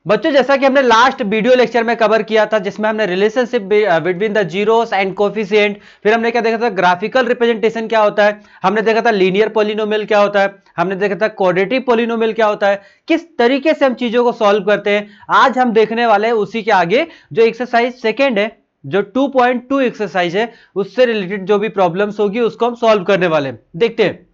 बच्चों जैसा कि हमने लास्ट वीडियो लेक्चर में कवर किया था जिसमें हमने relationship between the zeros and coefficient, फिर हमने क्या देखा था ग्राफिकल रिप्रेजेंटेशन क्या होता है, हमने देखा था लीनियर पॉलिनोमियल क्या होता है, हमने देखा था क्वाड्रेटिक पॉलिनोमियल क्या होता है, किस तरीके से हम चीजों को सॉल्व करते हैं। आज हम देखने वाले हैं उसी के आगे जो एक्सरसाइज सेकेंड है, जो 2.2 एक्सरसाइज है, उससे रिलेटेड जो भी प्रॉब्लम्स होगी उसको हम सॉल्व करने वाले हैं। देखते हैं।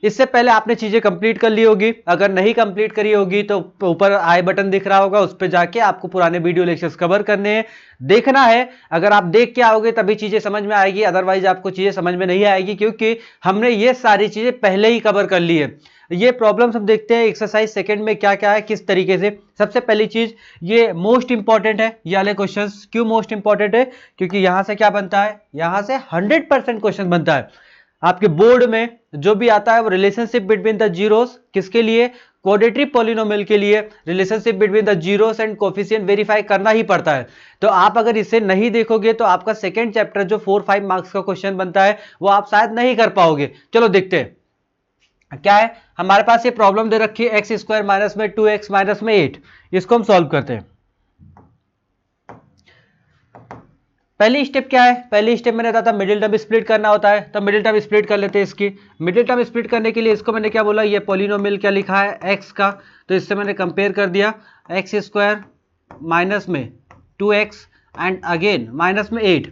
इससे पहले आपने चीजें कंप्लीट कर ली होगी, अगर नहीं कंप्लीट करी होगी तो ऊपर आई बटन दिख रहा होगा, उस पर जाके आपको पुराने वीडियो लेक्चर्स कवर करने हैं, देखना है। अगर आप देख के आओगे तभी चीजें समझ में आएगी, अदरवाइज आपको चीजें समझ में नहीं आएगी, क्योंकि हमने ये सारी चीजें पहले ही कवर कर ली है। ये प्रॉब्लम्स हम देखते हैं एक्सरसाइज सेकंड में क्या क्या है, किस तरीके से। सबसे पहली चीज, ये मोस्ट इंपॉर्टेंट है, ये वाले क्वेश्चंस क्यों मोस्ट इंपॉर्टेंट है, क्योंकि यहां से क्या बनता है, यहां से 100% क्वेश्चन बनता है आपके बोर्ड में। जो भी आता है वो रिलेशनशिप बिटवीन द जीरोस, किसके लिए, क्वाड्रेटिक पॉलिनोमियल के लिए। Relationship between the zeros and coefficient verify करना ही पड़ता है। तो आप अगर इसे नहीं देखोगे तो आपका सेकंड चैप्टर जो 4-5 मार्क्स का क्वेश्चन बनता है वो आप शायद नहीं कर पाओगे। चलो देखते हैं क्या है। हमारे पास ये प्रॉब्लम दे रखी है एक्स स्क्वायर माइनस में 2x माइनस में 8, इसको हम सॉल्व करते हैं। पहली स्टेप क्या है, पहली स्टेप मैंने बताया था मिडिल टर्म स्प्लिट करना होता है, तो मिडिल टर्म स्प्लिट कर लेते हैं। इसकी मिडिल टर्म स्प्लिट करने के लिए इसको मैंने क्या बोला, ये पॉलिनोमियल क्या लिखा है एक्स का, तो इससे मैंने कंपेयर कर दिया एक्स स्क्वायर माइनस में 2x एंड अगेन माइनस में 8।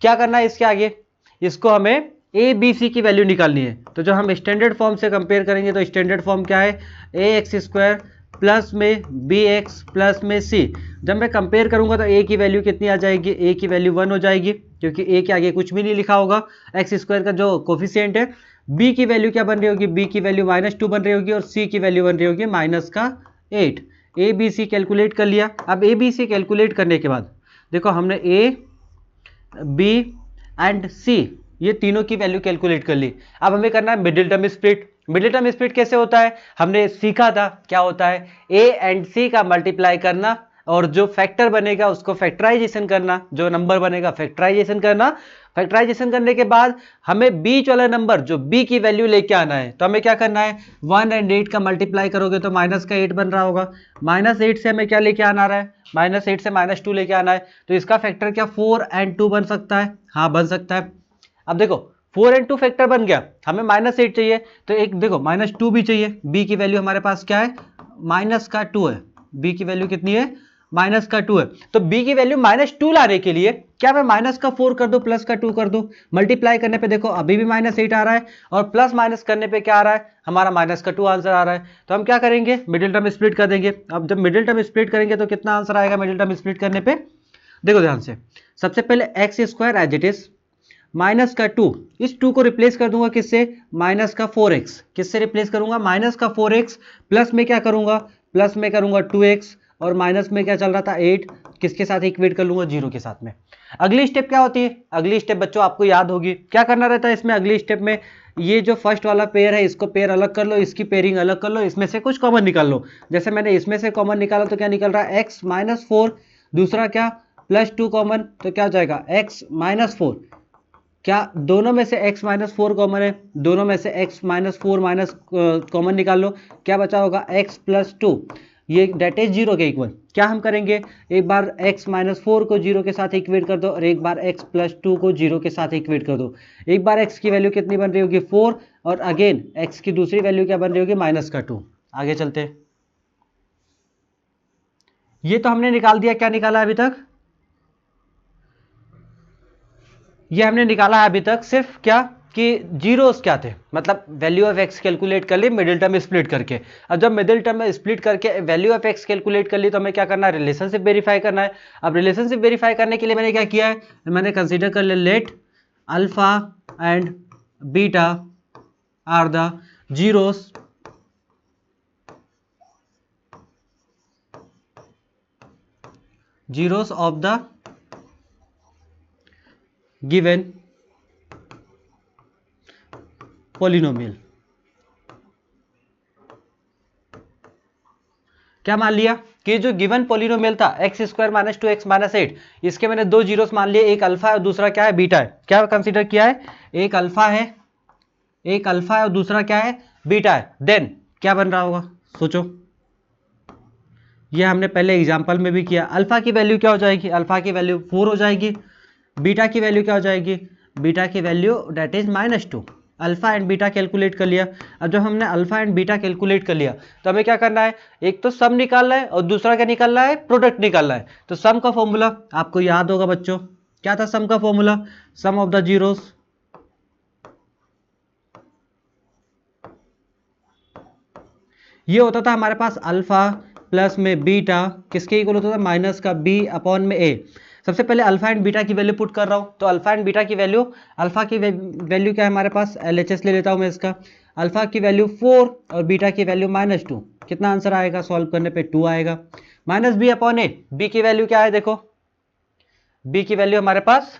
क्या करना है इसके आगे, इसको हमें ए बी सी की वैल्यू निकालनी है। तो जो हम स्टैंडर्ड फॉर्म से कंपेयर करेंगे तो स्टैंडर्ड फॉर्म क्या है, ए एक्स स्क्वायर प्लस में बी एक्स प्लस में सी। जब मैं कंपेयर करूंगा तो ए की वैल्यू कितनी आ जाएगी, ए की वैल्यू 1 हो जाएगी, क्योंकि ए के आगे कुछ भी नहीं लिखा होगा एक्स स्क्वायर का जो कोफिशिएंट है। बी की वैल्यू क्या बन रही होगी, बी की वैल्यू -2 बन रही होगी, और सी की वैल्यू बन रही होगी -8। ए बी सी कैलकुलेट कर लिया। अब ए बी सी कैलकुलेट करने के बाद देखो हमने ए बी एंड सी ये तीनों की वैल्यू कैलकुलेट कर ली। अब हमें करना है middle term split. Middle term split कैसे होता है, हमने सीखा था क्या होता है, ए एंड सी का मल्टीप्लाई करना और जो फैक्टर बनेगा उसको फैक्टराइजेशन करना, जो नंबर बनेगा फैक्टराइजेशन करना। फैक्टराइजेशन करने के बाद हमें बीच वाला नंबर जो बी की वैल्यू लेके आना है, तो हमें क्या करना है, 1 एंड 8 का मल्टीप्लाई करोगे तो माइनस का 8 बन रहा होगा। -8 से हमें क्या लेके आना रहा है, -8 से -2 लेके आना है, तो इसका फैक्टर क्या 4 एंड 2 बन सकता है, हाँ बन सकता है। अब देखो 4 एंड 2 फैक्टर बन गया, हमें -8 चाहिए, तो एक देखो -2 भी चाहिए। बी की वैल्यू हमारे पास क्या है, -2 है, बी की वैल्यू कितनी है, -2 है। तो बी की वैल्यू -2 लाने के लिए क्या मैं -4 कर दूं प्लस का 2 कर दूं, मल्टीप्लाई करने पे देखो अभी भी -8 आ रहा है, और प्लस माइनस करने पे क्या आ रहा है, हमारा -2 आंसर आ रहा है। तो हम क्या करेंगे, मिडिल टर्म स्प्लिट कर देंगे। अब जब मिडिल टर्म स्प्लिट करेंगे तो कितना आंसर आएगा मिडिल टर्म स्प्लिट करने पे, देखो ध्यान से। सबसे पहले x square as it is -2, इस 2 को रिप्लेस कर दूंगा किससे, -4x, किससे रिप्लेस करूंगा, -4x, प्लस में क्या करूंगा, प्लस में करूंगा 2x, और माइनस में क्या चल रहा था 8, किसके साथ इक्वेट कर लूंगा, 0 के साथ में। अगली स्टेप क्या होती है, अगली स्टेप बच्चों आपको याद होगी, क्या करना रहता है इसमें। अगली स्टेप में ये जो फर्स्ट वाला पेयर है इसको पेयर अलग कर लो, इसकी पेयरिंग अलग कर लो, इसमें से कुछ कॉमन निकाल लो। जैसे मैंने इसमें से कॉमन निकाला तो क्या निकल रहा है, x-4, दूसरा क्या +2 कॉमन, तो क्या हो जाएगा x-4। क्या दोनों में से x-4 कॉमन है, दोनों में से x-4 माइनस कॉमन निकाल लो, क्या बचा होगा x+2, ये डेट इज 0 के इक्वल। क्या हम करेंगे, एक बार x-4 को 0 के साथ इक्वेट कर दो, और एक बार x+2 को 0 के साथ इक्वेट कर दो। एक बार x की वैल्यू कितनी बन रही होगी 4, और अगेन x की दूसरी वैल्यू क्या बन रही होगी -2। आगे चलते हैं। ये तो हमने निकाल दिया, क्या निकाला अभी तक, ये हमने निकाला है अभी तक सिर्फ क्या कि जीरोस क्या थे, मतलब वैल्यू ऑफ एक्स कैलकुलेट कर ली मिडिल टर्म स्प्लिट करके। अब जब मिडिल टर्म में स्प्लिट करके वैल्यू ऑफ एक्स कैलकुलेट कर ली तो हमें क्या करना है, रिलेशनशिप वेरीफाई करना है। अब रिलेशनशिप वेरीफाई करने के लिए मैंने क्या किया है, मैंने कंसीडर कर लिया let alpha and beta are the zeros of the given polynomial. क्या मान लिया कि जो गिवन पॉलिनोमियल था x² - 2x - 8, इसके मैंने दो जीरोस मान लिए, एक अल्फा है और दूसरा क्या है, बीटा है। क्या कंसीडर किया है, एक अल्फा है और दूसरा क्या है, बीटा है। देन क्या बन रहा होगा, सोचो। ये हमने पहले एग्जाम्पल में भी किया। अल्फा की वैल्यू क्या हो जाएगी, अल्फा की वैल्यू 4 हो जाएगी। बीटा की वैल्यू क्या हो जाएगी, बीटा की value that is -2। Alpha and beta calculate कर लिया। अब जब हमने अल्फा एंड बीटा कैलकुलेट कर लिया तो हमें क्या करना है, एक तो सम निकालना है और दूसरा क्या निकालना है, प्रोडक्ट निकालना है। तो सम का फॉर्मूला आपको याद होगा बच्चों, क्या था सम का formula, sum of the zeros. ये होता था हमारे पास अल्फा प्लस में बीटा किसके इक्वल होता था, माइनस का बी अपॉन में ए। सबसे पहले अल्फा एंड बीटा की वैल्यू पुट कर रहा हूँ, तो अल्फा एंड बीटा की वैल्यू, अल्फा की वैल्यू क्या है हमारे पास, LHS ले लेता हूँ मैं इसका। अल्फा की वैल्यू 4 और बीटा की वैल्यू -2। कितना आंसर आएगा, सॉल्व करने पे 2 आएगा। माइनस बी अपॉन ए, बी की वैल्यू क्या है देखो, बी की वैल्यू हमारे पास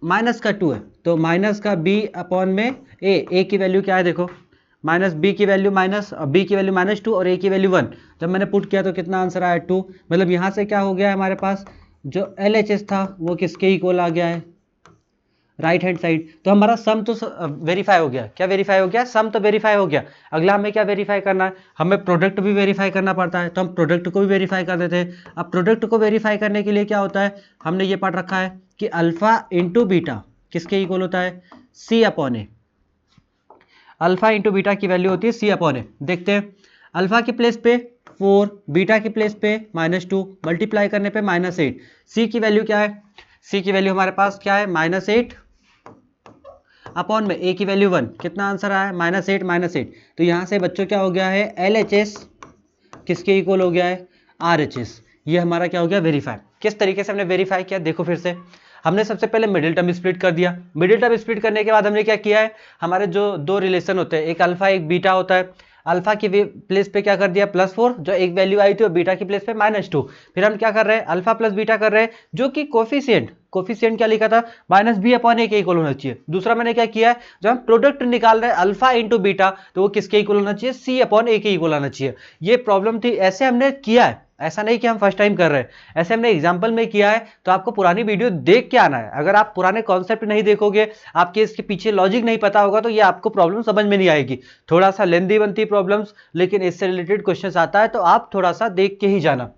माइनस का 2 है, तो माइनस का बी अपॉन में ए की वैल्यू क्या है देखो, माइनस बी की वैल्यू माइनस, बी की वैल्यू -2 और ए की वैल्यू 1। जब मैंने पुट किया तो कितना आंसर आया 2। मतलब यहाँ से क्या हो गया है हमारे पास, जो LHS था वो किसके इक्वल आ गया है, राइट हैंड साइड। तो हमारा सम तो वेरीफाई हो गया, क्या वेरीफाई हो गया, सम तो वेरीफाई हो गया। अगला हमें क्या वेरीफाई करना है, हमें प्रोडक्ट भी वेरीफाई करना पड़ता है, तो हम प्रोडक्ट को भी वेरीफाई कर देते हैं। अब प्रोडक्ट को वेरीफाई करने के लिए क्या होता है, हमने ये पढ़ रखा है कि अल्फा इंटू बीटा किसके इक्वल होता है, सी upon A. Alpha into beta की वैल्यू होती है सी अपॉन ए। देखते हैं, अल्फा की प्लेस पे 4, बीटा की प्लेस पे -2, मल्टीप्लाई करने पे -8। सी की वैल्यू क्या है, सी की वैल्यू हमारे पास क्या है, -8 अपॉन में ए की वैल्यू 1। कितना आंसर आया, -8 -8। तो यहाँ से बच्चों क्या हो गया है, LHS किसके इक्वल हो गया है, RHS। ये हमारा क्या हो गया, वेरीफाई। किस तरीके से हमने वेरीफाई किया देखो फिर से, हमने सबसे पहले मिडिल टर्म स्प्लिट कर दिया। मिडिल टर्म स्प्लिट करने के बाद हमने क्या किया है, हमारे जो दो रिलेशन होते हैं, एक अल्फा एक बीटा होता है, अल्फा की प्लेस पे क्या कर दिया +4, जो एक वैल्यू आई थी, और बीटा की प्लेस पे -2। फिर हम क्या कर रहे हैं, अल्फा प्लस बीटा कर रहे हैं, जो कि कोफिशिएंट क्या लिखा था, -b अपॉन ए के इक्वल होना चाहिए। दूसरा मैंने क्या किया है, जब हम प्रोडक्ट निकाल रहे हैं अल्फा इंटू बीटा, तो वो किसके इक्वल होना चाहिए, c अपॉन ए के इक्वल होना चाहिए। ये प्रॉब्लम थी, ऐसे हमने किया है, ऐसा नहीं कि हम फर्स्ट टाइम कर रहे हैं, ऐसे हमने एग्जाम्पल में किया है। तो आपको पुरानी वीडियो देख के आना है। अगर आप पुराने कॉन्सेप्ट नहीं देखोगे, आपके इसके पीछे लॉजिक नहीं पता होगा, तो ये आपको प्रॉब्लम समझ में नहीं आएगी। थोड़ा सा लेंदी बनती प्रॉब्लम्स, लेकिन इससे रिलेटेड क्वेश्चन आता है, तो आप थोड़ा सा देख के ही जाना।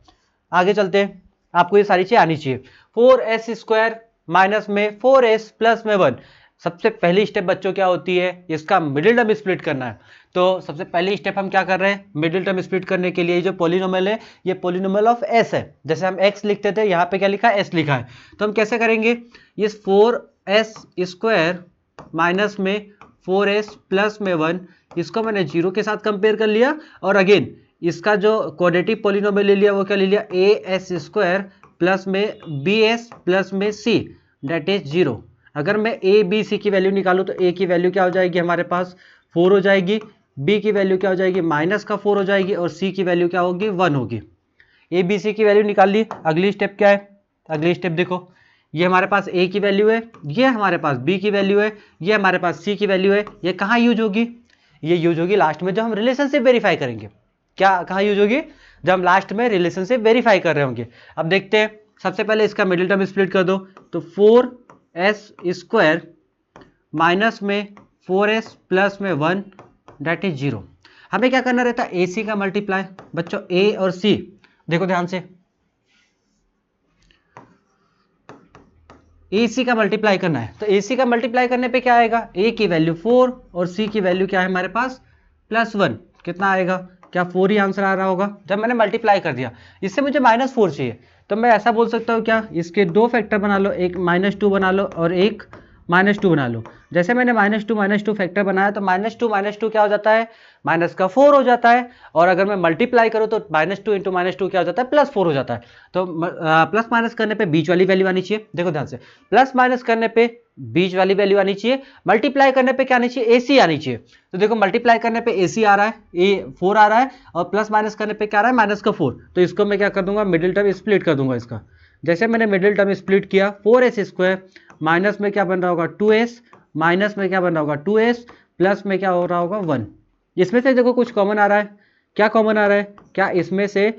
आगे चलते हैं, आपको ये सारी चीजें आनी चाहिए। 4s² माइनस में 4s प्लस में 1। सबसे पहली स्टेप बच्चों क्या होती है, इसका मिडिल टर्म स्प्लिट करना है। तो सबसे पहली स्टेप हम क्या कर रहे हैं, मिडिल टर्म स्प्लिट करने के लिए जो पॉलिनोमियल है, ये पॉलिनोमियल ऑफ s है। जैसे हम x लिखते थे, यहाँ पे क्या लिखा है, s लिखा है। तो हम कैसे करेंगे, इस 4s² माइनस में 4s प्लस में 1, इसको मैंने 0 के साथ कंपेयर कर लिया, और अगेन इसका जो क्वाड्रेटिक पॉलिनोमियल ले लिया वो क्या ले लिया, as² प्लस में bs प्लस में c डेट इज 0। अगर मैं a b c की वैल्यू निकालूं तो a की वैल्यू क्या हो जाएगी हमारे पास, 4 हो जाएगी, b की वैल्यू क्या हो जाएगी, -4 हो जाएगी, और c की वैल्यू क्या होगी, 1 होगी। a b c की वैल्यू निकाल ली। अगली स्टेप क्या है, अगली स्टेप देखो, ये हमारे पास a की वैल्यू है, ये हमारे पास b की वैल्यू है, ये हमारे पास c की वैल्यू है। ये कहाँ यूज होगी, ये यूज होगी लास्ट में जब हम रिलेशनशिप वेरीफाई करेंगे। क्या कहाँ यूज होगी, जब हम लास्ट में रिलेशनशिप वेरीफाई कर रहे होंगे। अब देखते हैं, सबसे पहले इसका मिडिल टर्म स्प्लिट कर दो, तो 4s² माइनस में 4s प्लस में 1 डेट इज 0। हमें क्या करना रहता है, ac का मल्टीप्लाई। बच्चों a और c देखो ध्यान से, AC का मल्टीप्लाई करना है। तो AC का मल्टीप्लाई करने पे क्या आएगा, A की वैल्यू 4 और C की वैल्यू क्या है हमारे पास, +1। कितना आएगा, क्या 4 ही आंसर आ रहा होगा। जब मैंने मल्टीप्लाई कर दिया, इससे मुझे -4 चाहिए, तो मैं ऐसा बोल सकता हूँ क्या, इसके दो फैक्टर बना लो, एक -2 बना लो और एक -2 बना लो। जैसे मैंने -2 फैक्टर बनाया, तो -2 क्या हो जाता है, -4 हो जाता है। और अगर मैं मल्टीप्लाई करूँ तो -2 इंटू -2 क्या हो जाता है, +4 हो जाता है। तो प्लस माइनस करने पे बीच वाली वैल्यू आनी चाहिए। देखो ध्यान से, प्लस माइनस करने पे बीच वाली वैल्यू आनी चाहिए, मल्टीप्लाई करने पे क्या आनी चाहिए, AC आनी चाहिए। तो देखो मल्टीप्लाई करने पे AC आ रहा है, 4 आ रहा है, और प्लस माइनस करने पे क्या आ रहा है, -4। तो इसको मैं क्या कर दूंगा, मिडिल टर्म स्प्लिट कर दूंगा इसका। जैसे मैंने मिडिल टर्म स्प्लिट किया, 4s² माइनस में क्या बन रहा होगा, 2s, माइनस में क्या बन रहा होगा, 2s, प्लस में क्या हो रहा होगा, 1। इसमें से देखो कुछ कॉमन आ रहा है, क्या कॉमन आ रहा है, क्या इसमें से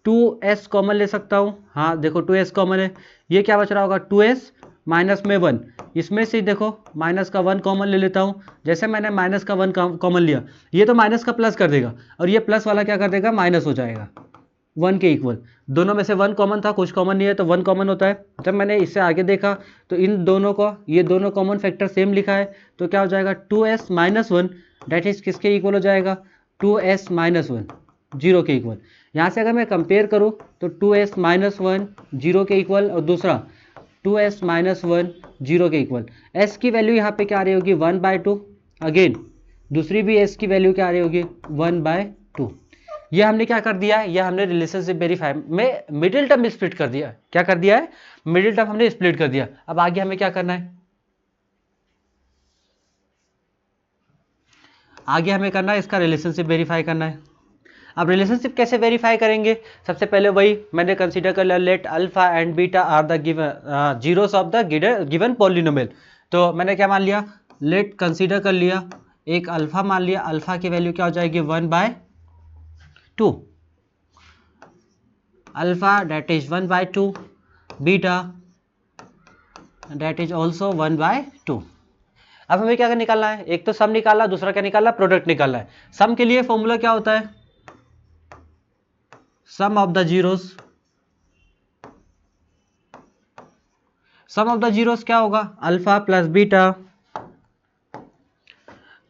2s कॉमन ले सकता हूँ, हाँ देखो 2s कॉमन है। ये क्या बच रहा होगा, 2s माइनस में 1, इसमें से देखो माइनस का 1 कॉमन ले लेता हूँ। जैसे मैंने माइनस का 1 कॉमन लिया, ये तो माइनस का प्लस कर देगा, और ये प्लस वाला क्या कर देगा, माइनस हो जाएगा। 1 के इक्वल। दोनों में से 1 कॉमन था, कुछ कॉमन नहीं है तो 1 कॉमन होता है। जब मैंने इससे आगे देखा तो इन दोनों को, ये दोनों कॉमन फैक्टर सेम लिखा है, तो क्या हो जाएगा 2s माइनस 1 डेट इज किसके इक्वल हो जाएगा 2s माइनस 1 जीरो के इक्वल। यहाँ से अगर मैं कंपेयर करूँ तो 2s माइनस 1 जीरो के इक्वल और दूसरा 2s माइनस 1 जीरो के इक्वल। s की वैल्यू यहाँ पे क्या आ रही होगी 1/2। अगेन दूसरी भी s की वैल्यू क्या आ रही होगी 1/2। ये हमने क्या कर दिया है, ये हमने रिलेशनशिप वेरीफाई में मिडिल टर्म स्प्लिट कर दिया। क्या कर दिया है, मिडिल टर्म हमने स्प्लिट कर दिया। अब आगे हमें क्या करना है, आगे हमें करना है इसका रिलेशनशिप वेरीफाई करना है। अब रिलेशनशिप कैसे वेरीफाई करेंगे, सबसे पहले वही मैंने कंसीडर कर लिया, let alpha and beta are the given zeros of the given polynomial. तो मैंने क्या मान लिया, लेट कंसीडर कर लिया, एक अल्फा मान लिया, अल्फा की वैल्यू क्या हो जाएगी 1/2, alpha that is 1/2, beta that is also 1/2। अब हमें क्या निकालना है, एक तो सम निकालना, दूसरा क्या निकालना, प्रोडक्ट निकालना है। सम के लिए फॉर्मूला क्या होता है, sum of the zeros. Sum of the zeros क्या होगा, alpha plus beta,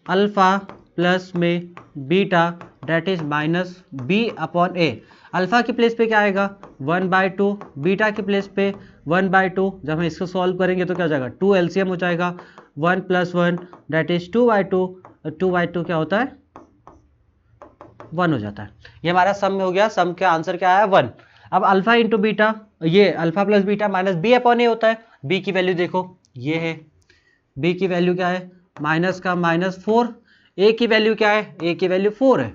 alpha plus में beta that is minus B upon A. Alpha की प्लेस पे क्या आएगा 1/2, बीटा की प्लेस पे 1/2। जब हम इसको सॉल्व करेंगे तो क्या हो जाएगा 2 एलसीएम हो जाएगा, 1 + 1 डेट इज 2/2। 2/2 क्या होता है 1 हो जाता है। ये हमारा सम में हो गया, सम का आंसर क्या आया 1। अब अल्फा इंटू बीटा, ये alpha plus beta minus B upon A होता है। बी की वैल्यू देखो ये है, बी की वैल्यू क्या है माइनस का -4। ए की वैल्यू क्या है, ए की वैल्यू 4 है।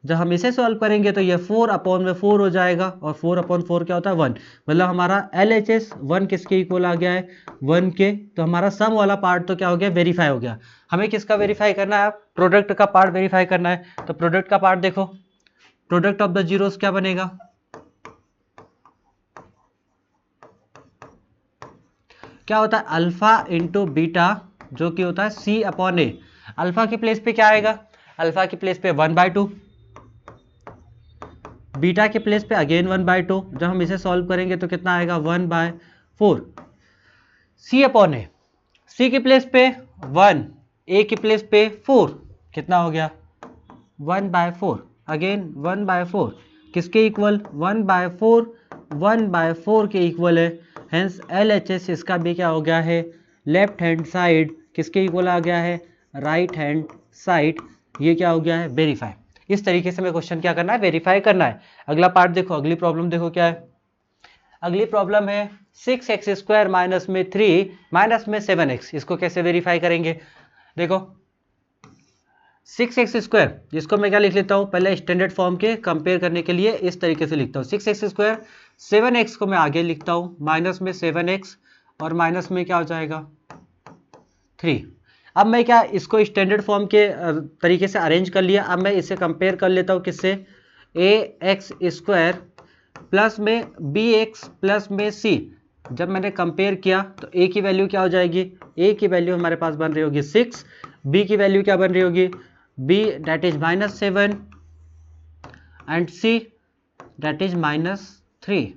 जब हम इसे सॉल्व करेंगे तो ये 4/4 हो जाएगा, और 4/4 क्या होता है 1। मतलब हमारा LHS 1 किसके इक्वल आ गया है 1 के। तो हमारा सम वाला पार्ट तो क्या हो गया वेरीफाई हो गया। हमें किसका वेरीफाई करना है, प्रोडक्ट का पार्ट वेरीफाई करना है। तो प्रोडक्ट का पार्ट देखो, प्रोडक्ट ऑफ द जीरोस क्या बनेगा, क्या होता है अल्फा इंटू बीटा जो कि होता है C अपॉन ए। अल्फा की प्लेस पे क्या आएगा, अल्फा की प्लेस पे 1/2, बीटा के प्लेस पे अगेन 1/2। जब हम इसे सॉल्व करेंगे तो कितना आएगा 1/4। C अपॉन ए, C की प्लेस पे 1, A की प्लेस पे 4, कितना हो गया 1/4। अगेन 1/4 किसके इक्वल 1/4, 1/4 के इक्वल है। हेंस LHS इसका भी क्या हो गया है लेफ्ट हैंड साइड किसके इक्वल आ गया है राइट हैंड साइड। ये क्या हो गया है वेरीफाई। इस तरीके से हमें क्वेश्चन क्या करना है वेरीफाई करना है। अगला पार्ट देखो, अगली प्रॉब्लम देखो क्या है। अगली प्रॉब्लम है 6x² माइनस में 3 माइनस में 7x। इसको कैसे वेरीफाई करेंगे, देखो 6x², जिसको मैं क्या लिख लेता हूँ पहले स्टैंडर्ड फॉर्म के कंपेयर करने के लिए इस तरीके से लिखता हूँ 6x², 7x को मैं आगे लिखता हूँ माइनस में 7x और माइनस में क्या हो जाएगा 3। अब मैं क्या इसको स्टैंडर्ड फॉर्म के तरीके से अरेंज कर लिया। अब मैं इसे कंपेयर कर लेता हूँ किससे, ax² प्लस में bx प्लस में c। जब मैंने कंपेयर किया तो a की वैल्यू क्या हो जाएगी, a की वैल्यू हमारे पास बन रही होगी 6, b की वैल्यू क्या बन रही होगी b that is -7 and c that is -3।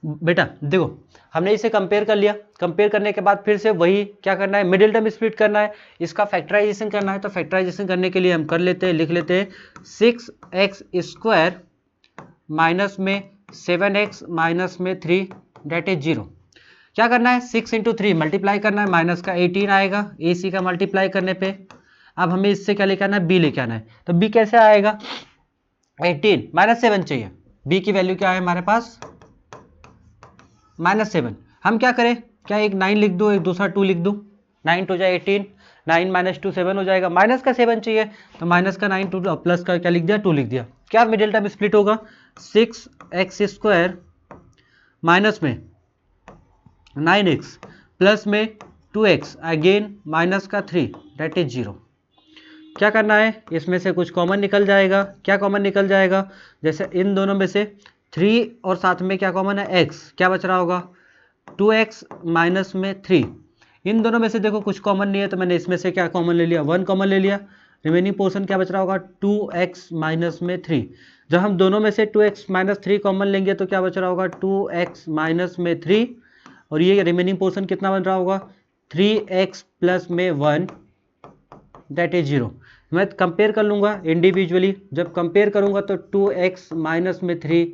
बेटा देखो हमने इसे कंपेयर कर लिया, कंपेयर करने के बाद फिर से वही क्या करना है मिडिल टर्म स्प्लिट करना है, इसका फैक्टराइजेशन करना है। तो फैक्टराइजेशन करने के लिए हम कर लेते हैं, लिख लेते हैं 6x² माइनस में 7x माइनस में 3 डेट इज 0। क्या करना है 6 × 3 मल्टीप्लाई करना है, माइनस का 18 आएगा AC का मल्टीप्लाई करने पे। अब हमें इससे क्या लेके आना है b लेके आना है। तो b कैसे आएगा 18 -7 चाहिए, b की वैल्यू क्या है हमारे पास -7। हम क्या करें, क्या एक 9 लिख दूँ एक दूसरा 2 लिख दूँ, 9 टू जाए 18, 9 - 2 7 हो जाएगा, माइनस का 7 चाहिए तो माइनस का 9 टू प्लस का क्या लिख दिया 2 लिख दिया। क्या मिडिल टर्म स्प्लिट होगा 6x² माइनस में 9x प्लस में 2x अगेन माइनस का 3 डेट इज 0। क्या करना है इसमें से कुछ कॉमन निकल जाएगा, क्या कॉमन निकल जाएगा जैसे इन दोनों में से 3 और साथ में क्या कॉमन है x, क्या बच रहा होगा 2x माइनस में 3। इन दोनों में से देखो कुछ कॉमन नहीं है तो मैंने इसमें से क्या कॉमन ले लिया 1 कॉमन ले लिया, रिमेनिंग पोर्शन क्या बच रहा होगा 2x माइनस में 3। जब हम दोनों में से 2x माइनस 3 कॉमन लेंगे तो क्या बच रहा होगा 2x माइनस में 3, और ये रिमेनिंग पोर्शन कितना बन रहा होगा 3x प्लस में 1 दैट इज 0। मैं कंपेयर कर लूँगा इंडिविजुअली, जब कंपेयर करूँगा तो 2x माइनस में 3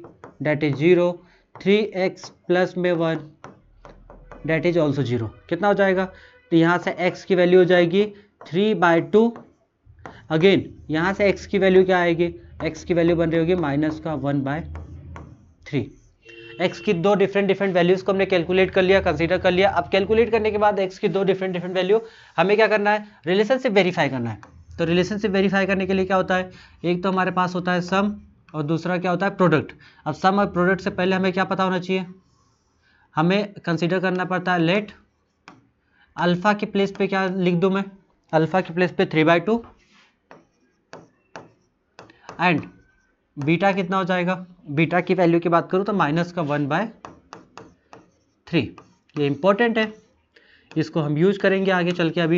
दैट इज 0, 3x प्लस में 1 दैट इज ऑल्सो 0। कितना हो जाएगा, तो यहाँ से x की वैल्यू हो जाएगी 3/2। अगेन यहाँ से x की वैल्यू क्या आएगी, x की वैल्यू बन रही होगी माइनस का 1/3। x की दो डिफरेंट वैल्यूज़ को हमने कैलकुलेट कर लिया, कंसीडर कर लिया। अब कैलकुलेट करने के बाद x की दो डिफरेंट वैल्यू हमें क्या करना है, रिलेशनशिप वेरीफाई करना है। तो रिलेशनशिप वेरीफाई करने के लिए क्या होता है, एक तो हमारे पास होता है सम और दूसरा क्या होता है प्रोडक्ट। अब सम और प्रोडक्ट से पहले हमें क्या पता होना चाहिए, हमें कंसीडर करना पड़ता है लेट अल्फा की प्लेस पे क्या लिख दूं मैं, अल्फा की प्लेस पे 3/2 एंड बीटा कितना हो जाएगा, बीटा की वैल्यू की बात करूं तो माइनस का 1/3। ये इंपॉर्टेंट है, इसको हम यूज करेंगे आगे चल के। अभी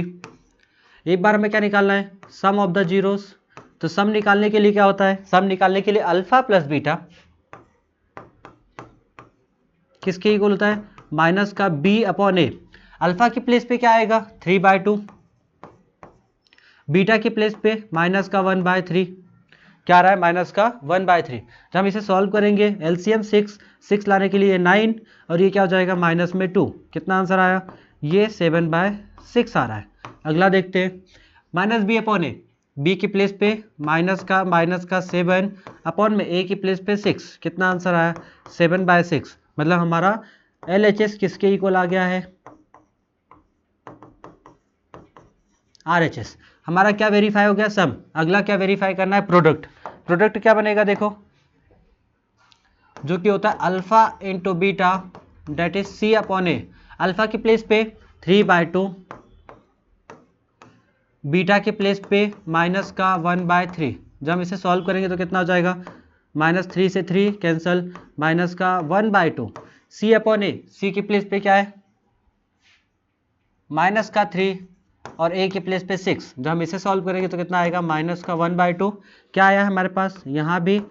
एक बार हमें क्या निकालना है, सम ऑफ द जीरोस। तो सम निकालने के लिए क्या होता है, सम निकालने के लिए अल्फा प्लस बीटा किसके इक्वल होता है, माइनस का b/a। अल्फा की प्लेस पे क्या आएगा 3/2, बीटा की प्लेस पे माइनस का 1/3, क्या आ रहा है माइनस का 1/3। जब हम इसे सॉल्व करेंगे एलसीएम 6 लाने के लिए 9 और ये क्या हो जाएगा माइनस में 2, कितना आंसर आया, ये 7/6 आ रहा है। अगला देखते हैं, माइनस b/a, b की प्लेस पे माइनस का 7 अपॉन में a की प्लेस पे 6, कितना आंसर आया 7/6। मतलब हमारा LHS किसके इक्वल आ गया है, RHS। हमारा क्या वेरीफाई हो गया, सम। अगला क्या वेरीफाई करना है, प्रोडक्ट। प्रोडक्ट क्या बनेगा देखो, जो कि होता है alpha into beta that is C/A। Alpha की प्लेस पे 3/2, बीटा के प्लेस पे माइनस का 1/3। जब हम इसे सॉल्व करेंगे तो कितना हो जाएगा, -3 से 3 कैंसल, माइनस का 1/2। C/A, C की प्लेस पे क्या है माइनस का 3 और a की प्लेस पे 6। जब हम इसे सॉल्व करेंगे तो कितना आएगा माइनस का 1/2। क्या आया हमारे पास, यहाँ भी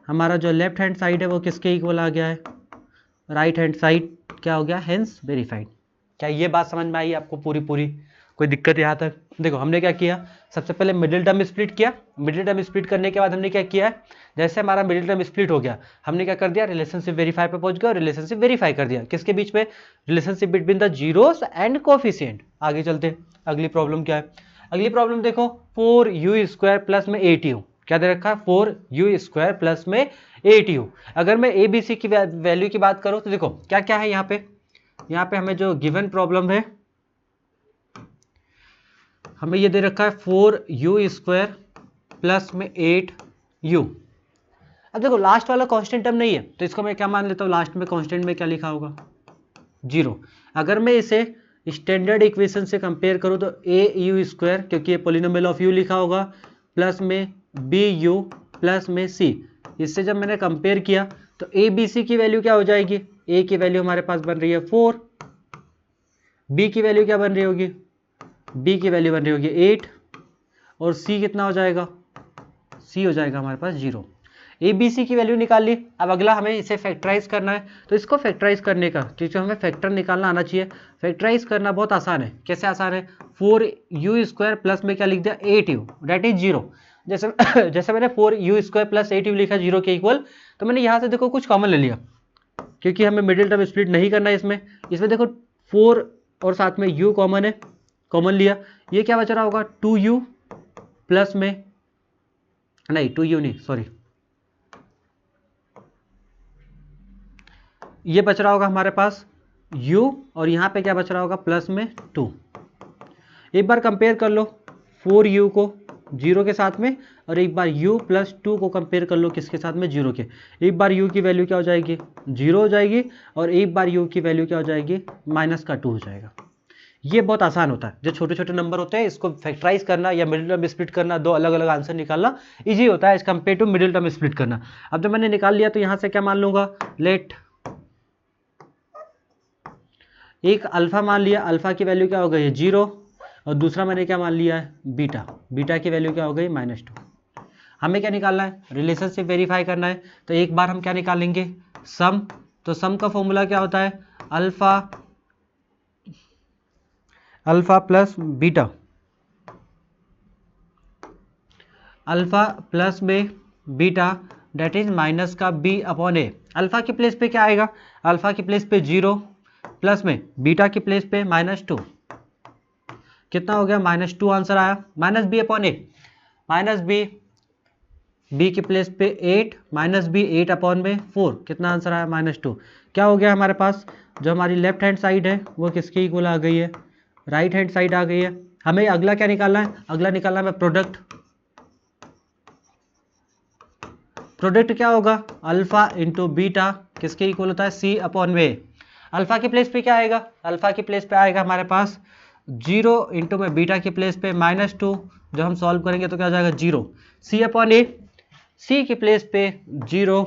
हमारा जो लेफ्ट हैंड साइड है वो किसके इक्वल आ गया है, राइट हैंड साइड क्या हो गया, हेंस वेरीफाइड। क्या ये बात समझ में आई आपको पूरी कोई दिक्कत यहाँ तक। देखो हमने क्या किया, सबसे पहले मिडिल टर्म स्प्लिट किया। मिडिल टर्म स्प्लिट करने के बाद हमने क्या किया है, जैसे हमारा मिडिल टर्म स्प्लिट हो गया हमने क्या कर दिया, रिलेशनशिप वेरीफाई पे पहुंच गया और रिलेशनशिप वेरीफाई कर दिया किसके बीच में, relationship between the zeros and coefficient. आगे चलते हैं, अगली प्रॉब्लम क्या है। अगली प्रॉब्लम देखो 4u² प्लस में 8u, क्या दे रखा है 4u² प्लस में 8u। अगर मैं ए बी सी की वैल्यू की बात करूं तो देखो क्या क्या है यहाँ पे हमें जो गिवन प्रॉब्लम है हमें ये दे रखा है 4u² प्लस में 8u। अब देखो लास्ट वाला कांस्टेंट टर्म नहीं है तो इसको मैं क्या मान लेता हूँ, लास्ट में कांस्टेंट में क्या लिखा होगा 0। अगर मैं इसे स्टैंडर्ड इक्वेशन से कंपेयर करूँ तो au², क्योंकि ये पोलिनोमियल ऑफ u लिखा होगा, प्लस में bu प्लस में c। इससे जब मैंने कंपेयर किया तो a b c की वैल्यू क्या हो जाएगी, a की वैल्यू हमारे पास बन रही है 4, b की वैल्यू क्या बन रही होगी, b की वैल्यू बन रही होगी 8 और c कितना हो जाएगा, c हो जाएगा हमारे पास 0। ए बी सी की वैल्यू निकाल ली। अब अगला हमें इसे फैक्टराइज करना है, तो इसको फैक्टराइज करने का, क्योंकि हमें फैक्टर निकालना आना चाहिए। फैक्टराइज करना बहुत आसान है। कैसे आसान है, 4u² प्लस में क्या लिख दिया 8u डेट इज 0। जैसे मैंने 4u² प्लस 8u लिखा 0 के इक्वल, तो मैंने यहाँ से देखो कुछ कॉमन ले लिया, क्योंकि हमें मिडिल टर्म स्प्लिट नहीं करना है इसमें देखो 4 और साथ में u कॉमन है, कॉमन लिया। ये क्या बच रहा होगा 2u प्लस में, नहीं 2u नहीं सॉरी, ये बच रहा होगा हमारे पास u और यहाँ पे क्या बच रहा होगा प्लस में 2। एक बार कंपेयर कर लो 4u को 0 के साथ में और एक बार u प्लस 2 को कंपेयर कर लो किसके साथ में 0 के। एक बार u की वैल्यू क्या हो जाएगी 0 हो जाएगी और एक बार u की वैल्यू क्या हो जाएगी माइनस का 2 हो जाएगा। ये बहुत आसान होता है, जो छोटे छोटे नंबर होते हैं इसको फैक्टराइज करना या मिडिल टर्म स्प्लिट करना, दो अलग अलग आंसर निकालना इजी होता है as compare to middle term split करना। अब जब मैंने निकाल लिया तो यहाँ से क्या मान लूंगा, लेट एक अल्फा मान लिया, अल्फा की वैल्यू क्या हो गई है 0 और दूसरा मैंने क्या मान लिया है बीटा, बीटा की वैल्यू क्या हो गई -2। हमें क्या निकालना है, रिलेशनशिप वेरीफाई करना है। तो एक बार हम क्या निकालेंगे, सम। तो सम का फॉर्मूला क्या होता है, alpha plus beta, alpha plus में बीटा डेट इज माइनस का बी अपॉन ए। अल्फा की प्लेस पे क्या आएगा, अल्फा की प्लेस पे 0 प्लस में बीटा की प्लेस पे -2, कितना हो गया -2 आंसर आया, माइनस बी अपॉन ए, माइनस बी की प्लेस पे 8 माइनस बी 8 अपॉन में 4, कितना आंसर आया -2। क्या हो गया हमारे पास, जो हमारी लेफ्ट हैंड साइड है वो किसके इक्वल आ गई है, राइट हैंड साइड आ गई है। हमें अगला क्या निकालना है, अगला निकालना है प्रोडक्ट। प्रोडक्ट क्या होगा, अल्फा इंटू बीटा किसके इक्वल होता है, सी अपॉन में। अल्फा की प्लेस पे क्या आएगा, अल्फा की प्लेस पे आएगा हमारे पास 0 इंटू में बीटा की प्लेस पे -2, जो हम सॉल्व करेंगे तो क्या हो जाएगा 0, सी अपॉन ए, सी की प्लेस पे 0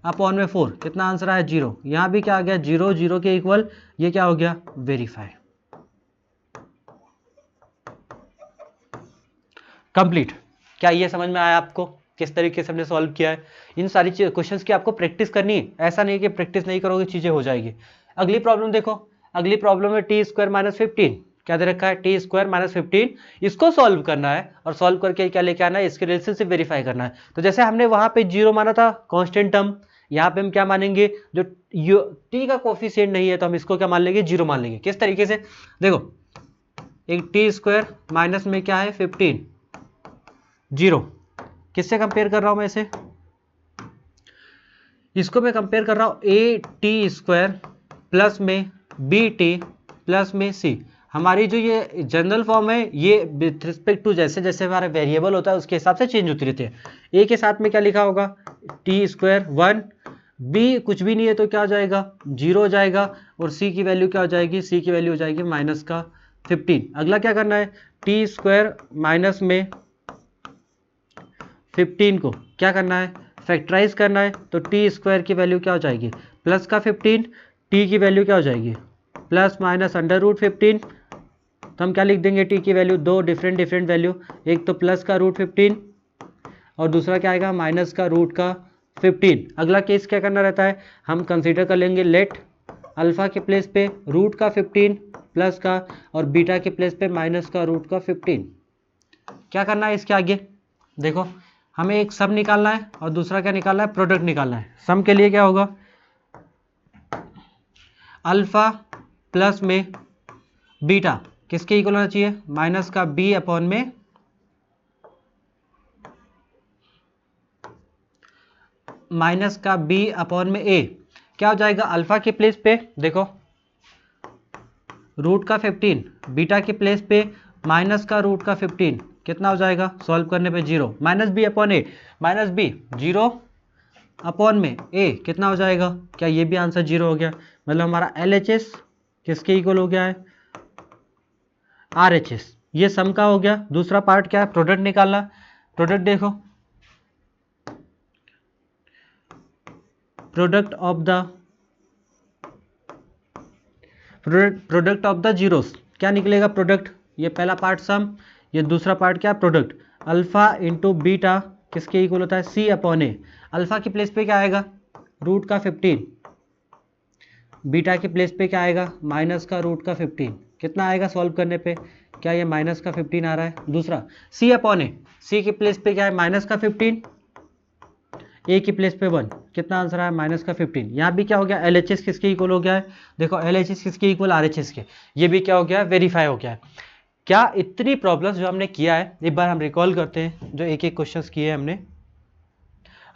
अपॉन में 4, कितना आंसर आया 0। यहाँ भी क्या आ गया 0 0 के इक्वल, ये क्या हो गया वेरीफाई, कंप्लीट। क्या ये समझ में आया आपको किस तरीके से हमने सॉल्व किया है। इन सारी क्वेश्चंस की आपको प्रैक्टिस करनी है, ऐसा नहीं कि प्रैक्टिस नहीं करोगे चीजें हो जाएगी। अगली प्रॉब्लम देखो, अगली प्रॉब्लम है टी स्क्वायर माइनस 15, क्या दे रखा है टी स्क्वायर माइनस 15, इसको सॉल्व करना है और सॉल्व करके क्या लेके आना है, इसके रिलेशनशिप वेरीफाई करना है। तो जैसे हमने वहां पे 0 माना था कांस्टेंट टर्म, यहाँ पे हम क्या मानेंगे, जो टी का कोफिशिएंट नहीं है तो हम इसको क्या मान लेंगे 0 मान लेंगे। किस तरीके से, देखो एक टी स्क्वायर माइनस में क्या है 15, 0, किससे कंपेयर कर रहा हूं मैं इसे, इसको मैं कंपेयर कर रहा हूं ए टी स्क्वायर प्लस में बी टी प्लस में सी। हमारी जो ये जनरल फॉर्म है ये विथ रिस्पेक्ट टू जैसे जैसे हमारा वेरिएबल होता है उसके हिसाब से चेंज होती रहती है। ए के साथ में क्या लिखा होगा टी स्क्वायर 1, बी कुछ भी नहीं है तो क्या हो जाएगा 0 हो जाएगा, और सी की वैल्यू क्या हो जाएगी, सी की वैल्यू हो जाएगी माइनस का 15। अगला क्या करना है, टी स्क्वायर माइनस में 15 को क्या करना है, फैक्टराइज करना है। तो टी स्क्वायर की वैल्यू क्या हो जाएगी प्लस का 15, टी की वैल्यू क्या हो जाएगी प्लस माइनस अंडर रूट 15। तो हम क्या लिख देंगे, टी की वैल्यू दो डिफरेंट वैल्यू, एक तो प्लस का रूट 15 और दूसरा क्या आएगा माइनस का रूट का 15। अगला केस क्या करना रहता है, हम कंसीडर कर लेंगे लेट अल्फा के प्लेस पे रूट का 15 प्लस का और बीटा के प्लेस पे माइनस का रूट का 15। क्या करना है इसके आगे, देखो हमें एक सम निकालना है और दूसरा क्या निकालना है, प्रोडक्ट निकालना है। सम के लिए क्या होगा, अल्फा प्लस में बीटा किसके इक्वल होना चाहिए, माइनस का बी अपॉन में माइनस का बी अपॉन में ए। क्या हो जाएगा, अल्फा के प्लेस पे देखो रूट का 15, बीटा के प्लेस पे माइनस का रूट का 15, कितना हो जाएगा सॉल्व करने पे 0, माइनस बी अपॉन ए, माइनस बी 0 अपॉन में ए कितना हो जाएगा, क्या ये भी आंसर 0 हो गया। मतलब हमारा LHS किसके इक्वल हो गया है, RHS। ये सम का हो गया। दूसरा पार्ट क्या है, प्रोडक्ट निकालना। प्रोडक्ट देखो, प्रोडक्ट ऑफ द जीरोस क्या निकलेगा प्रोडक्ट, ये पहला पार्ट सम, ये दूसरा पार्ट क्या प्रोडक्ट। अल्फा इंटू बीटा किसके इक्वल होता है, सी अपॉन ए। अल्फा की प्लेस पे क्या आएगा रूट का 15, बीटा के प्लेस पे क्या आएगा माइनस का रूट का 15, कितना आएगा सॉल्व करने पे, क्या ये माइनस का 15 आ रहा है। दूसरा सी अपॉन ए, सी की प्लेस पे क्या है माइनस का 15, ए की प्लेस पे 1, कितना आंसर आया माइनस का 15। यहाँ भी क्या हो गया LHS किसके इक्वल हो गया है, देखो LHS किसके इक्वल RHS के, ये भी क्या हो गया वेरीफाई हो गया है। क्या इतनी प्रॉब्लम्स जो हमने किया है, एक बार हम रिकॉल करते हैं जो एक एक क्वेश्चंस किए हमने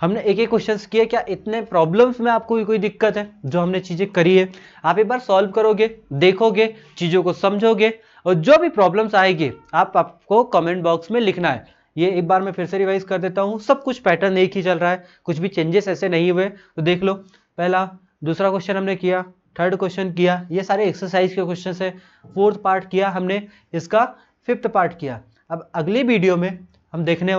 एक एक क्वेश्चंस किए, क्या इतने प्रॉब्लम्स में आपको कोई दिक्कत है, जो हमने चीजें करी है आप एक बार सॉल्व करोगे, देखोगे, चीजों को समझोगे, और जो भी प्रॉब्लम्स आएगी आपको कमेंट बॉक्स में लिखना है। ये एक बार मैं फिर से रिवाइज कर देता हूँ, सब कुछ पैटर्न एक ही चल रहा है, कुछ भी चेंजेस ऐसे नहीं हुए। तो देख लो, पहला दूसरा क्वेश्चन हमने किया, थर्ड क्वेश्चन किया, ये सारे एक्सरसाइज के क्वेश्चन है। फोर्थ पार्ट किया हमने, इसका फिफ्थ पार्ट किया। अब अगली वीडियो में हम देखने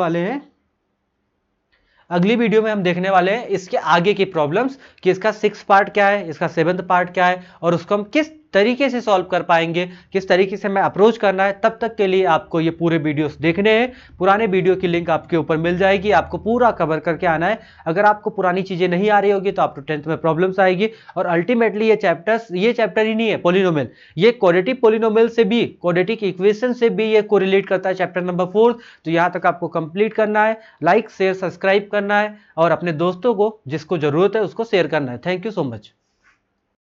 वाले हैं, इसके आगे की प्रॉब्लम्स कि इसका 6th पार्ट क्या है, इसका 7th पार्ट क्या है, और उसको हम किस तरीके से सॉल्व कर पाएंगे, किस तरीके से हमें अप्रोच करना है। तब तक के लिए आपको ये पूरे वीडियोस देखने हैं, पुराने वीडियो की लिंक आपके ऊपर मिल जाएगी, आपको पूरा कवर करके आना है। अगर आपको पुरानी चीजें नहीं आ रही होगी तो आपको 10th में प्रॉब्लम्स आएगी। और अल्टीमेटली ये चैप्टर ही नहीं है पॉलिनोमियल, ये क्वाड्रेटिक पॉलिनोमियल से भी, क्वाड्रेटिक इक्वेशन से भी ये कोरिलेट करता है, चैप्टर नंबर 4। तो यहां तक आपको कंप्लीट करना है, लाइक शेयर सब्सक्राइब करना है और अपने दोस्तों को जिसको जरूरत है उसको शेयर करना है। Thank you so much.